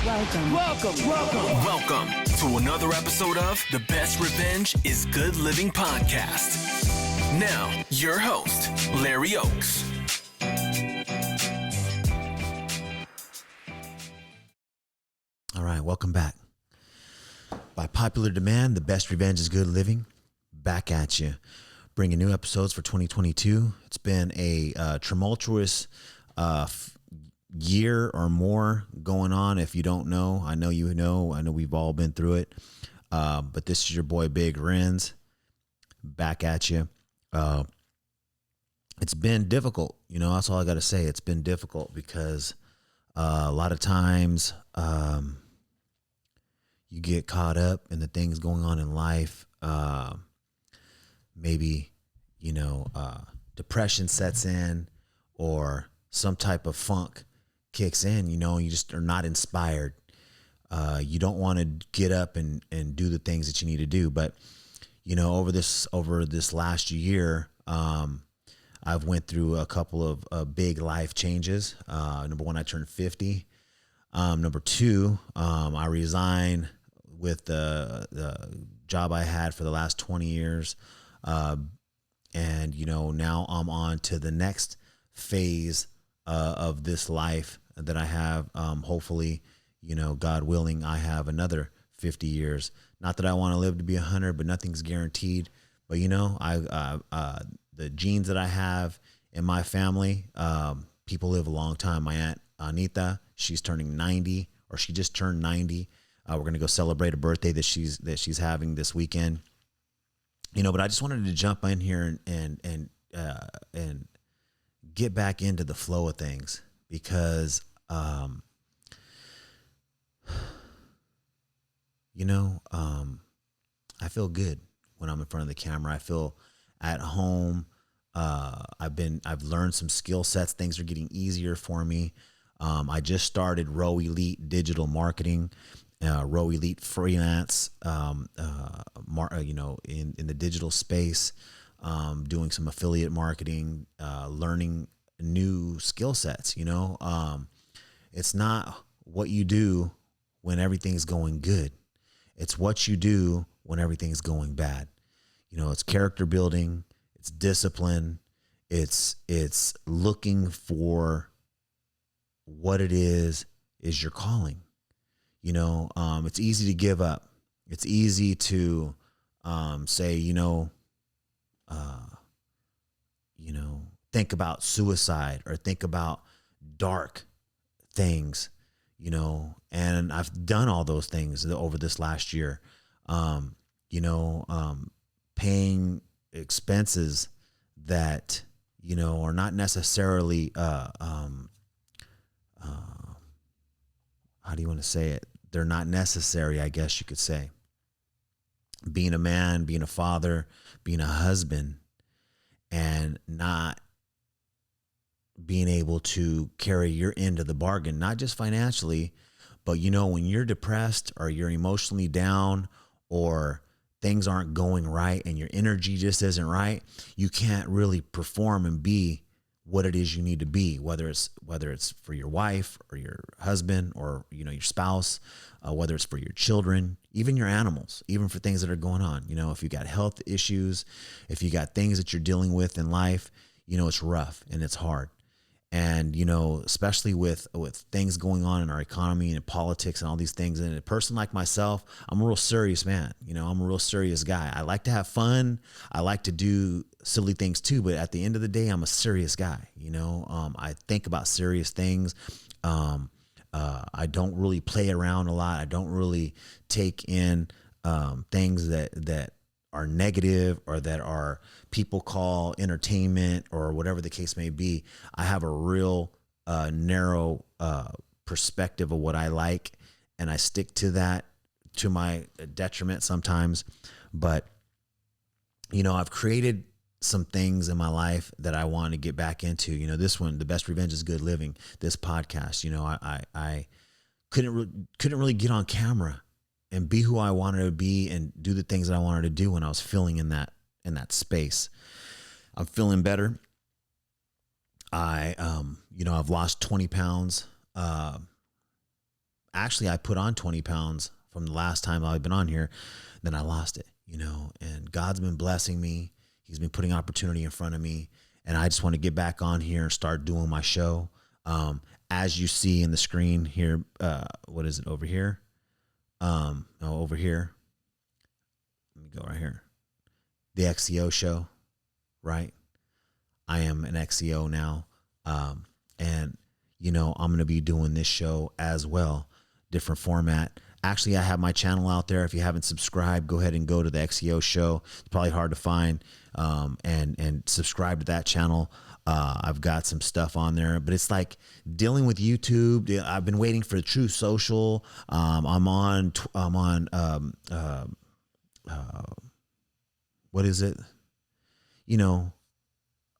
Welcome to another episode of The Best Revenge is Good Living podcast. Now, your host, Larry Oaks. All right, welcome back. By popular demand, The Best Revenge is Good Living, back at you, bringing new episodes for 2022. It's been a tumultuous year or more going on. If you don't know, I know you know. I know we've all been through it. But this is your boy Big Renz, back at you. It's been difficult. You know, that's all I got to say. It's been difficult because a lot of times you get caught up in the things going on in life. Maybe, depression sets in or some type of funk kicks in, you just are not inspired. You don't want to get up and do the things that you need to do. But, over this last year, I've went through a couple of big life changes. Number one, I turned 50. Number two, I resigned with the job I had for the last 20 years. And, now I'm on to the next phase of this life that I have. Hopefully, God willing, I have another 50 years. Not that I want to live to be 100, but nothing's guaranteed. But, the genes that I have in my family, people live a long time. My Aunt Anita, she's turning 90, or she just turned 90. We're going to go celebrate a birthday that she's having this weekend. But I just wanted to jump in here and get back into the flow of things because, I feel good when I'm in front of the camera. I feel at home. I've learned some skill sets. Things are getting easier for me. I just started Row Elite Digital Marketing, Row Elite Freelance, in the digital space, doing some affiliate marketing, learning new skill sets. It's not what you do when everything's going good. It's what you do when everything's going bad. It's character building, it's discipline, it's looking for what it is your calling. It's easy to give up. It's easy to say, think about suicide or think about dark things, and I've done all those things over this last year. Paying expenses that, are not necessarily, how do you want to say it? They're not necessary, I guess you could say. Being a man, being a father, being a husband, and not being able to carry your end of the bargain, not just financially, but, when you're depressed or you're emotionally down or things aren't going right and your energy just isn't right, you can't really perform and be what it is you need to be, whether it's for your wife or your husband or, your spouse, whether it's for your children, even your animals, even for things that are going on. If you got health issues, if you got things that you're dealing with in life, it's rough and it's hard. And, especially with things going on in our economy and politics and all these things. And a person like myself, I'm a real serious man. I'm a real serious guy. I like to have fun. I like to do silly things too. But at the end of the day, I'm a serious guy. I think about serious things. I don't really play around a lot. I don't really take in things that are negative or that are people call entertainment or whatever the case may be. I have a real narrow perspective of what I like, and I stick to that to my detriment sometimes. But, I've created some things in my life that I want to get back into. This one, The Best Revenge is Good Living, this podcast, I couldn't really get on camera and be who I wanted to be and do the things that I wanted to do when I was feeling in that space. I'm feeling better. I've lost 20 pounds. actually I put on 20 pounds from the last time I've been on here, then I lost it, and God's been blessing me. He's been putting opportunity in front of me, and I just want to get back on here and start doing my show. As you see in the screen here, what is it over here? No, over here. Let me go right here. The XCO show, right? I am an XCO now. And I'm going to be doing this show as well, different format. Actually, I have my channel out there. If you haven't subscribed, go ahead and go to the XCO show. It's probably hard to find, and subscribe to that channel. I've got some stuff on there, but it's like dealing with YouTube. I've been waiting for the True Social. I'm on what is it?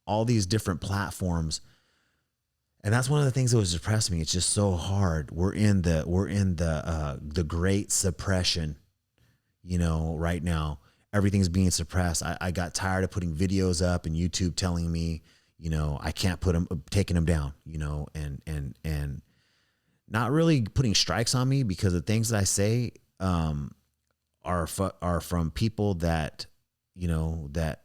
All these different platforms. And that's one of the things that was depressing me. It's just so hard. We're in the great suppression, right now. Everything's being suppressed. I got tired of putting videos up and YouTube telling me, I can't taking them down, and not really putting strikes on me, because the things that I say are from people that, that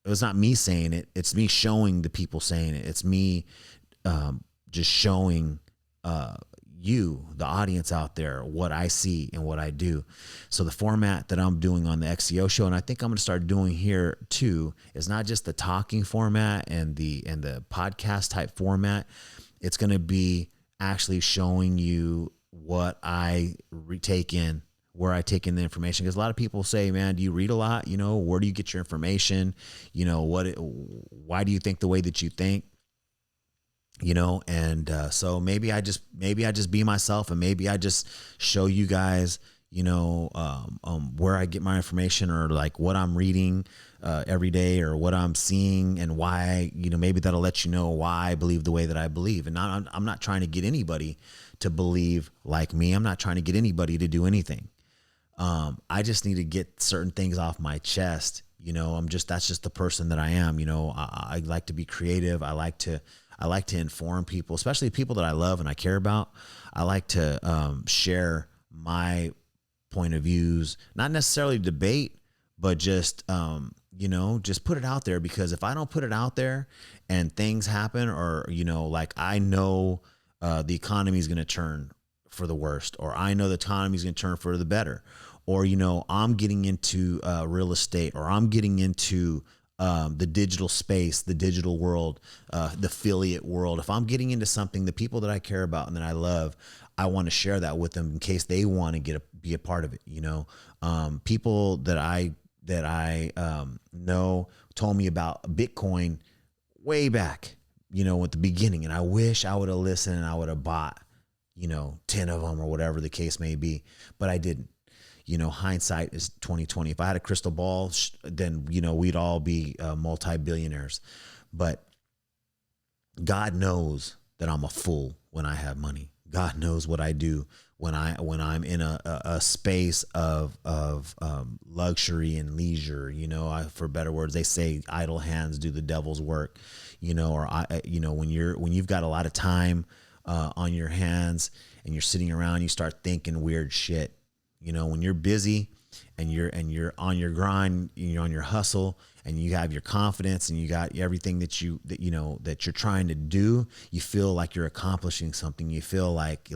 it's not me saying it. It's me showing the people saying it. It's me just showing you, the audience out there, what I see and what I do. So the format that I'm doing on the XCO show, and I think I'm going to start doing here too, is not just the talking format and the podcast type format. It's going to be actually showing you what I take in, where I take in the information. Because a lot of people say, man, do you read a lot? Where do you get your information? Why do you think the way that you think? So maybe I just be myself, and maybe I just show you guys, where I get my information, or like what I'm reading every day, or what I'm seeing, and why, maybe that'll let you know why I believe the way that I believe. And I'm not trying to get anybody to believe like me. I'm not trying to get anybody to do anything. I just need to get certain things off my chest. That's just the person that I am. I like to be creative. I like to inform people, especially people that I love and I care about. I like to share my point of views, not necessarily debate, but just, just put it out there. Because if I don't put it out there and things happen, or, I know the economy is going to turn for the worst, or I know the economy is going to turn for the better, or, I'm getting into real estate, or I'm getting into the digital space, the digital world, the affiliate world. If I'm getting into something, the people that I care about and that I love, I want to share that with them in case they want to be a part of it. People that I know told me about Bitcoin way back, at the beginning. And I wish I would have listened and I would have bought, 10 of them or whatever the case may be, but I didn't. Hindsight is 2020. If I had a crystal ball, then, we'd all be multi-billionaires. But God knows that I'm a fool when I have money. God knows what I do when I'm in a space of luxury and leisure. For better words, they say idle hands do the devil's work. When you've got a lot of time on your hands and you're sitting around, you start thinking weird shit. When you're busy and you're on your grind, you're on your hustle, and you have your confidence and you got everything that you're trying to do, you feel like you're accomplishing something. You feel like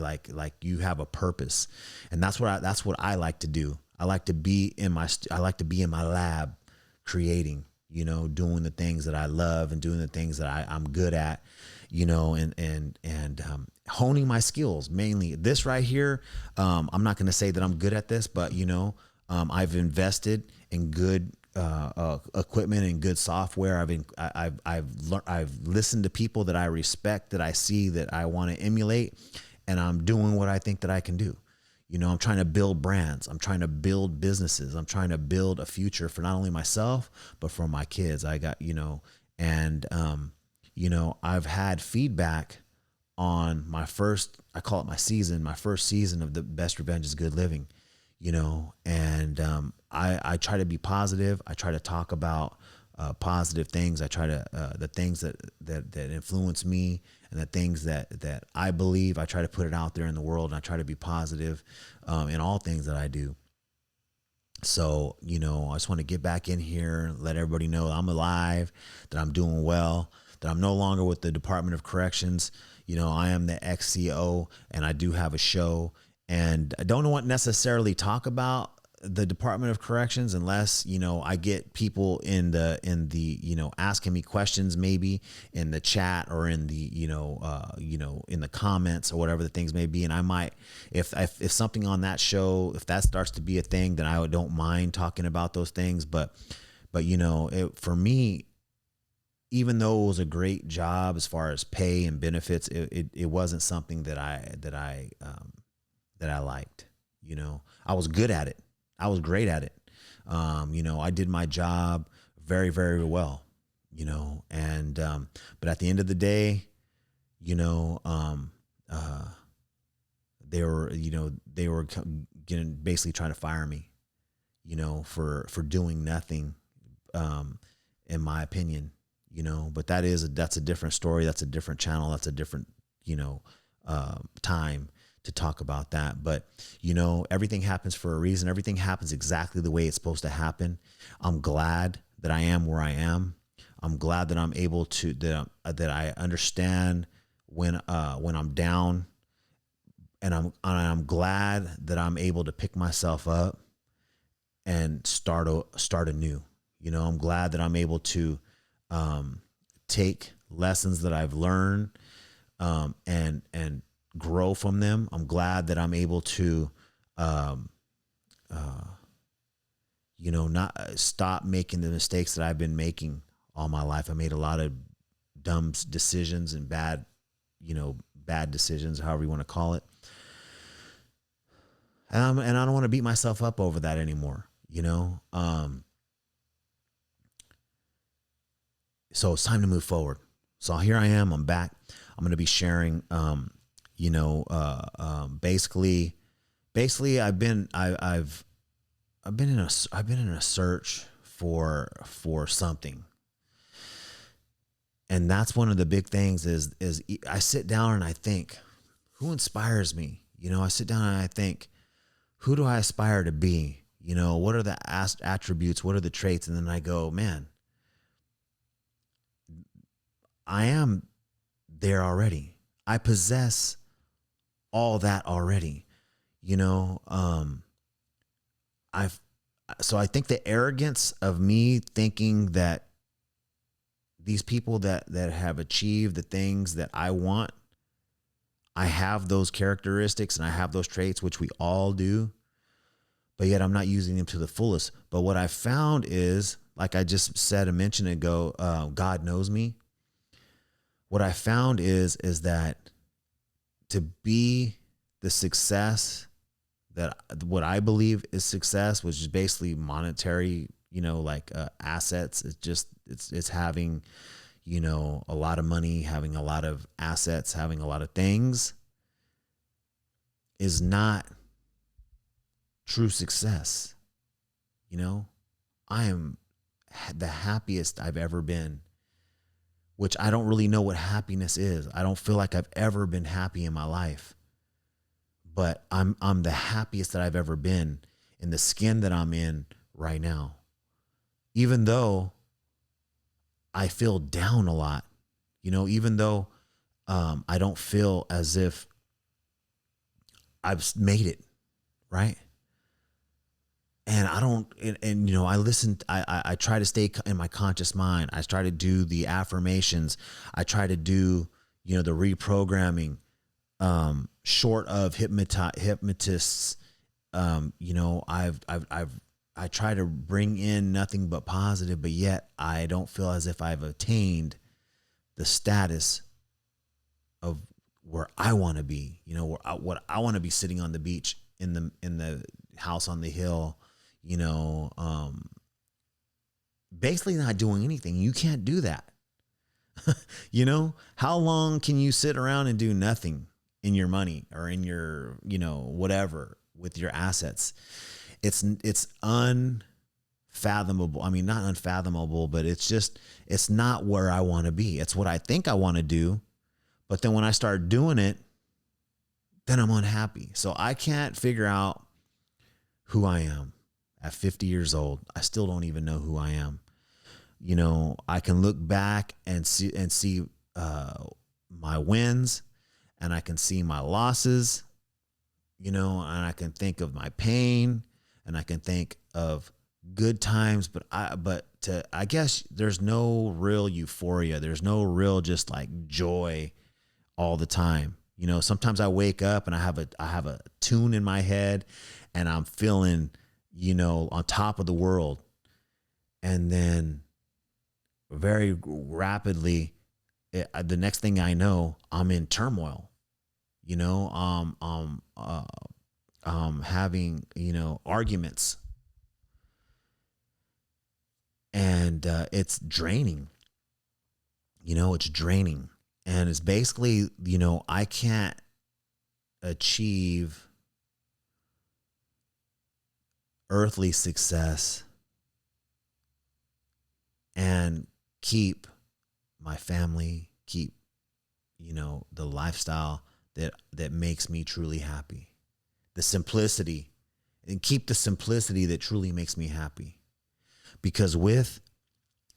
you have a purpose. And that's what I like to do. I like to be in my lab creating, doing the things that I love and doing the things that I'm good at, and honing my skills. Mainly this right here. I'm not going to say that I'm good at this, but I've invested in good equipment and good software. I've listened to people that I respect, that I see, that I want to emulate, and I'm doing what I think that I can do. I'm trying to build brands. I'm trying to build businesses. I'm trying to build a future for not only myself, but for my kids. I got, I've had feedback on my first season of The Best Revenge is Good Living, and I try to be positive. I try to talk about positive things. I try to, the things that influence me and the things that I believe. I try to put it out there in the world, and I try to be positive in all things that I do. So, I just want to get back in here, let everybody know I'm alive, that I'm doing well, that I'm no longer with the Department of Corrections. I am the ex-CO, and I do have a show, and I don't want to necessarily talk about the Department of Corrections unless, I get people in the, asking me questions, maybe in the chat or in the, in the comments or whatever the things may be. And I might, if something on that show, if that starts to be a thing, then I don't mind talking about those things. But for me, even though it was a great job as far as pay and benefits, it wasn't something that I liked. I was good at it. I was great at it. I did my job very, very well, and, but at the end of the day, they were basically trying to fire me, for doing nothing, in my opinion, but that's a different story. That's a different channel. That's a different, time to talk about that. But, everything happens for a reason. Everything happens exactly the way it's supposed to happen. I'm glad that I am where I am. I'm glad that I'm able to, that I understand when I'm down, and I'm glad that I'm able to pick myself up and start anew. I'm glad that I'm able to, take lessons that I've learned, and grow from them. I'm glad that I'm able to, not stop making the mistakes that I've been making all my life. I made a lot of dumb decisions and bad decisions, however you want to call it. And I don't want to beat myself up over that anymore. So it's time to move forward. So here I am. I'm back. I'm going to be sharing, basically I've been in a search for something. And that's one of the big things is I sit down and I think, who inspires me? I sit down and I think, who do I aspire to be? What are the attributes? What are the traits? And then I go, man, I am there already. I possess all that already. So I think the arrogance of me thinking that these people that have achieved the things that I want, I have those characteristics and I have those traits, which we all do, but yet I'm not using them to the fullest. But what I found is, like I just said a minute ago, God knows me. What I found is that to be the success that what I believe is success, which is basically monetary, assets. It's having, a lot of money, having a lot of assets, having a lot of things, is not true success. I am the happiest I've ever been, which I don't really know what happiness is. I don't feel like I've ever been happy in my life, but I'm the happiest that I've ever been in the skin that I'm in right now. Even though I feel down a lot, even though I don't feel as if I've made it, right? And I don't, and I listen, I try to stay in my conscious mind. I try to do the affirmations. I try to do, the reprogramming, short of hypnotists. I try to bring in nothing but positive, but yet I don't feel as if I've attained the status of where I want to be, what I want to be, sitting on the beach in the house on the hill, basically not doing anything. You can't do that. How long can you sit around and do nothing in your money or in your, whatever with your assets? It's unfathomable. I mean, not unfathomable, but it's not where I want to be. It's what I think I want to do, But then when I start doing it, then I'm unhappy. So I can't figure out who I am at 50 years old. I still don't even know who I am. You know, I can look back and see my wins, and I can see my losses, you know, and I can think of my pain, and I can think of good times, but I guess there's no real euphoria. There's no real just like joy all the time. You know, sometimes I wake up and I have a tune in my head and I'm feeling, you know, on top of the world. And then very rapidly, the next thing I know, I'm in turmoil, you know, having, you know, arguments, and it's draining, you know, it's draining. And it's basically, you know, I can't achieve earthly success and keep my family, keep, you know, the lifestyle that makes me truly happy. The simplicity, and keep the simplicity that truly makes me happy. Because with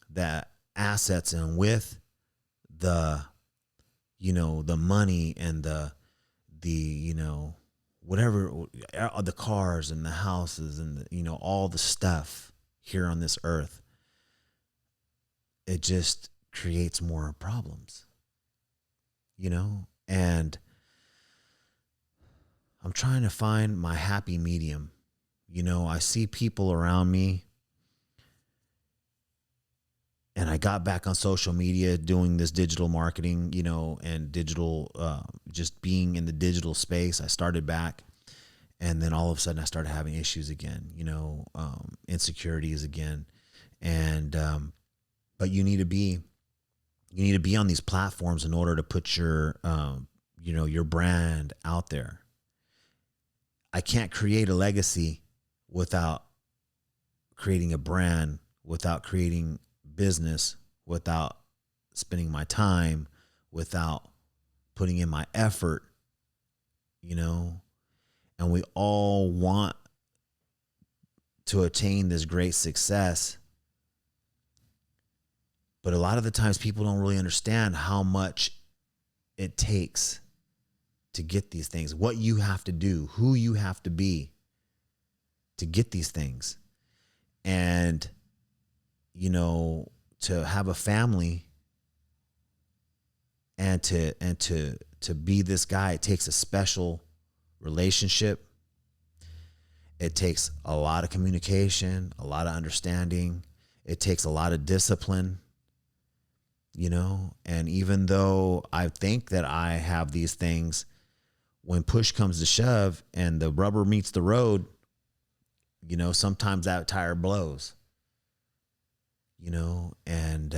the assets and with the, you know, the money and the, you know, whatever, the cars and the houses and the, you know, all the stuff here on this earth, it just creates more problems, you know? And I'm trying to find my happy medium. You know, I see people around me, and I got back on social media doing this digital marketing, you know, and digital, just being in the digital space. I started back, and then all of a sudden I started having issues again, you know, insecurities again. And, but you need to be on these platforms in order to put your, you know, your brand out there. I can't create a legacy without creating a brand, without creating business, without spending my time, without putting in my effort, you know. And we all want to attain this great success, but a lot of the times people don't really understand how much it takes to get these things, what you have to do, who you have to be to get these things. And, you know, to have a family and to be this guy, it takes a special relationship. It takes a lot of communication, a lot of understanding. It takes a lot of discipline, you know. And even though I think that I have these things, when push comes to shove and the rubber meets the road, you know, sometimes that tire blows, you know. And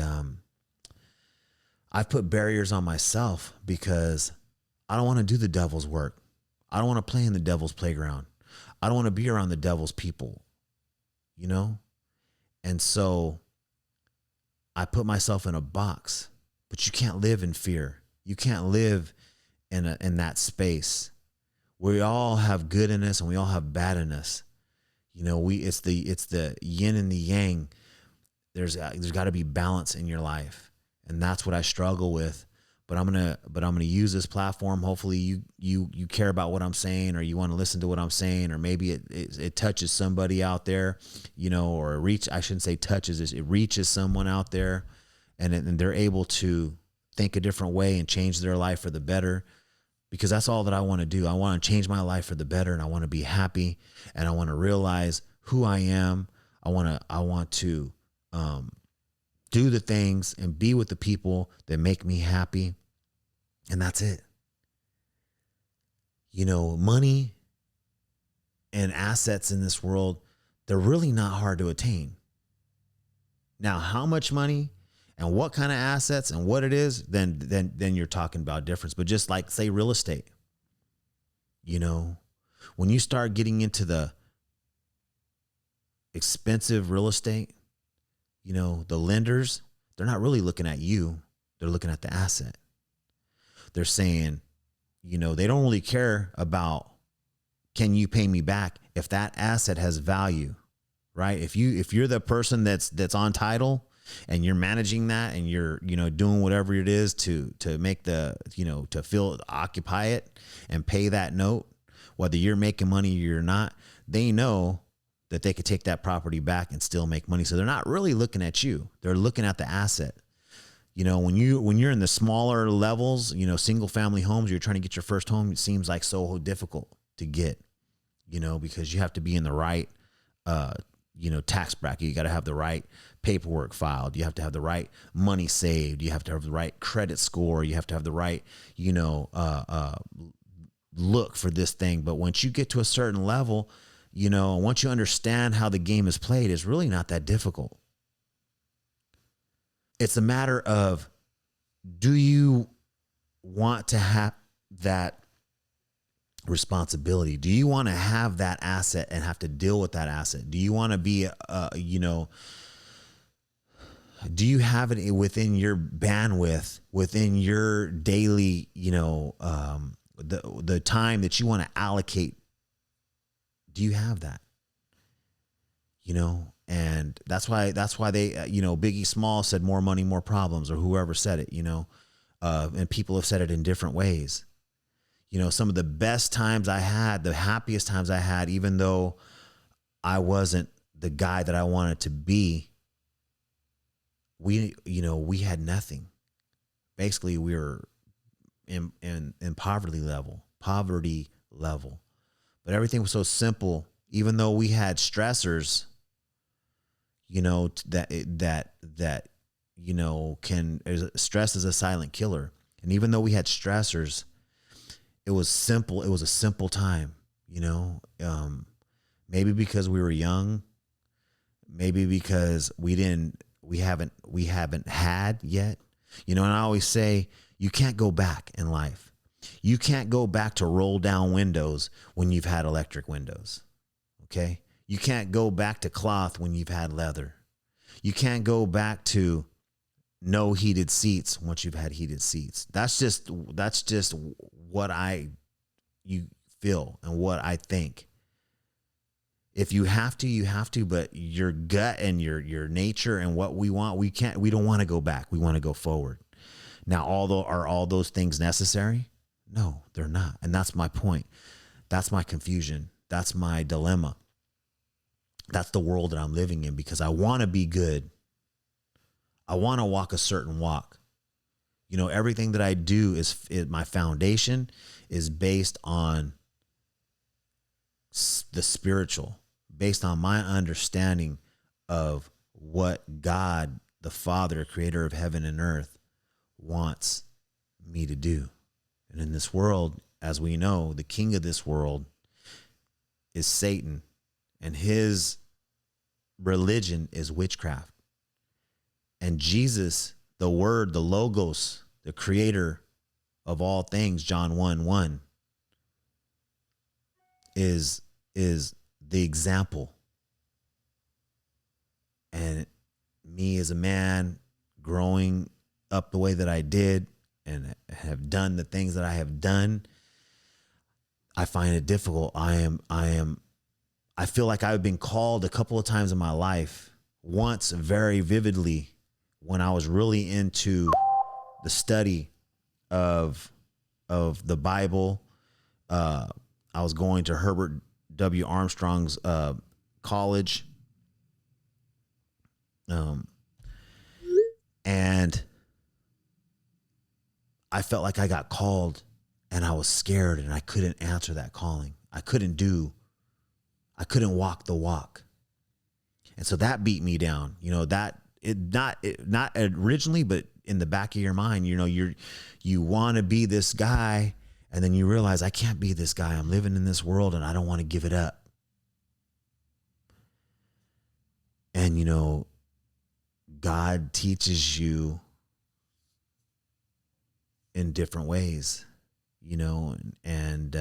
I've put barriers on myself because I don't want to do the devil's work. I don't want to play in the devil's playground. I don't want to be around the devil's people, you know. And so I put myself in a box. But you can't live in fear. You can't live in that space. We all have good in us and we all have bad in us. You know, it's the yin and the yang. There's got to be balance in your life, and that's what I struggle with. But I'm gonna use this platform. Hopefully you care about what I'm saying, or you want to listen to what I'm saying, or maybe it touches somebody out there, you know, or I shouldn't say touches, it reaches someone out there, and they're able to think a different way and change their life for the better. Because that's all that I want to do. I want to change my life for the better, and I want to be happy, and I want to realize who I am. I want to do the things and be with the people that make me happy, and that's it. You know, money and assets in this world, they're really not hard to attain. Now, how much money and what kind of assets and what it is, then you're talking about difference. But just like, say, real estate, you know, when you start getting into the expensive real estate, you know, the lenders, they're not really looking at you. They're looking at the asset. they're saying, you know, they don't really care about, can you pay me back if that asset has value, right? If you're the person that's on title and you're managing that and you're, you know, doing whatever it is to make the, you know, to occupy it and pay that note, whether you're making money or you're not, they know that they could take that property back and still make money. So they're not really looking at you. They're looking at the asset. You know, when you're in the smaller levels, you know, single family homes, you're trying to get your first home, it seems like so difficult to get, you know, because you have to be in the right, you know, tax bracket. You got to have the right paperwork filed. You have to have the right money saved. You have to have the right credit score. You have to have the right, you know, look for this thing. But once you get to a certain level, you know, once you understand how the game is played, it's really not that difficult. It's a matter of, do you want to have that responsibility? Do you want to have that asset and have to deal with that asset? Do you want to be, you know, do you have it within your bandwidth, within your daily, you know, the time that you want to allocate? Do you have that? You know, and that's why they, you know, Biggie Small said more money, more problems, or whoever said it, you know, and people have said it in different ways. You know, some of the best times I had, the happiest times I had, even though I wasn't the guy that I wanted to be, we had nothing. Basically, we were in poverty level, but everything was so simple. Even though we had stressors, you know, that you know, stress is a silent killer. And even though we had stressors, it was simple. It was a simple time, you know, maybe because we were young, maybe because we haven't had yet, you know. And I always say, you can't go back in life. You can't go back to roll down windows when you've had electric windows. Okay. You can't go back to cloth when you've had leather. You can't go back to no heated seats once you've had heated seats. That's just what you feel and what I think. If you have to, you have to, but your gut and your nature and what we want, we don't want to go back. We want to go forward. Now, are all those things necessary? No, they're not. And that's my point. That's my confusion. That's my dilemma. That's the world that I'm living in, because I want to be good. I want to walk a certain walk. You know, everything that I do is my foundation is based on the spiritual, based on my understanding of what God, the Father, creator of heaven and earth, wants me to do. And in this world, as we know, the king of this world is Satan, and his religion is witchcraft. And Jesus, the Word, the Logos, the creator of all things, John 1:1, is the example. And me as a man growing up the way that I did and have done the things that I have done, I find it difficult. I feel like I've been called a couple of times in my life, once very vividly when I was really into the study of the Bible. I was going to Herbert W. Armstrong's college. And I felt like I got called and I was scared and I couldn't answer that calling. I couldn't walk the walk. And so that beat me down, you know, not originally, but in the back of your mind, you know, you want to be this guy, and then you realize, I can't be this guy. I'm living in this world and I don't want to give it up. And, you know, God teaches you in different ways, you know, and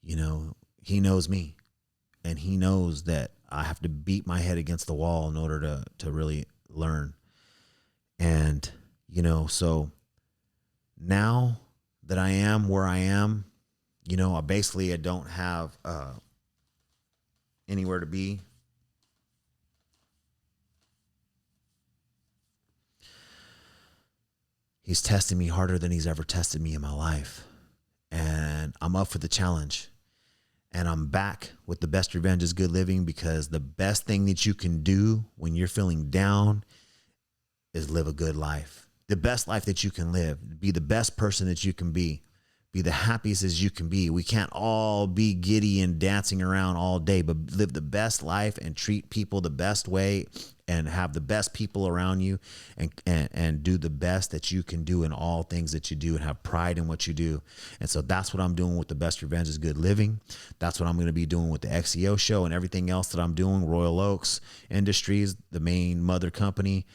you know, he knows me, and he knows that I have to beat my head against the wall in order to really learn. And, you know, so now that I am where I am, you know, I don't have anywhere to be. He's testing me harder than he's ever tested me in my life. And I'm up for the challenge. And I'm back with the best revenge is good living, because the best thing that you can do when you're feeling down is live a good life. The best life that you can live. Be the best person that you can be. Be the happiest as you can be. We can't all be giddy and dancing around all day, but live the best life and treat people the best way and have the best people around you, and do the best that you can do in all things that you do, and have pride in what you do. And so that's what I'm doing with the Best Revenge is Good Living. That's what I'm going to be doing with the XEO show and everything else that I'm doing. Royal Oaks Industries, the main mother company,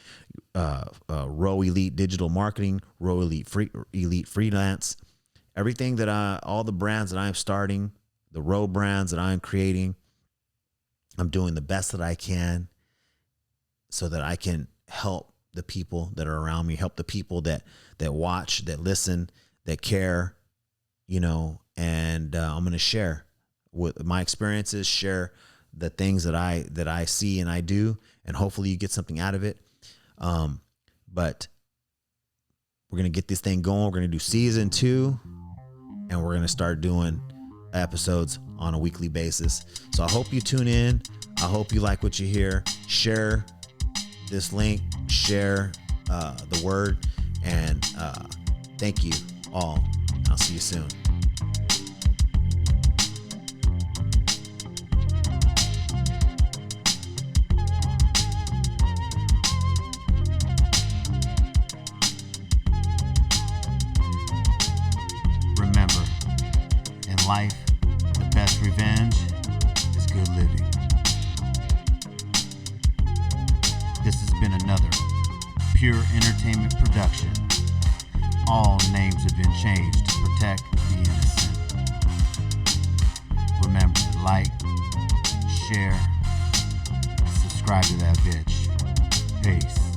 Row Elite Digital Marketing, Row Elite Freelance. Everything that all the brands that I'm starting, the Row brands that I'm creating, I'm doing the best that I can so that I can help the people that are around me, help the people that watch, that listen, that care, you know, and I'm going to share with my experiences, share the things that I see and I do, and hopefully you get something out of it. But we're going to get this thing going. We're going to do season 2. And we're going to start doing episodes on a weekly basis. So I hope you tune in. I hope you like what you hear. Share this link. Share the word. And thank you all. I'll see you soon. Life, the best revenge is good living. This has been another Pure Entertainment production. All names have been changed to protect the innocent. Remember to like, share, subscribe to that bitch. Peace.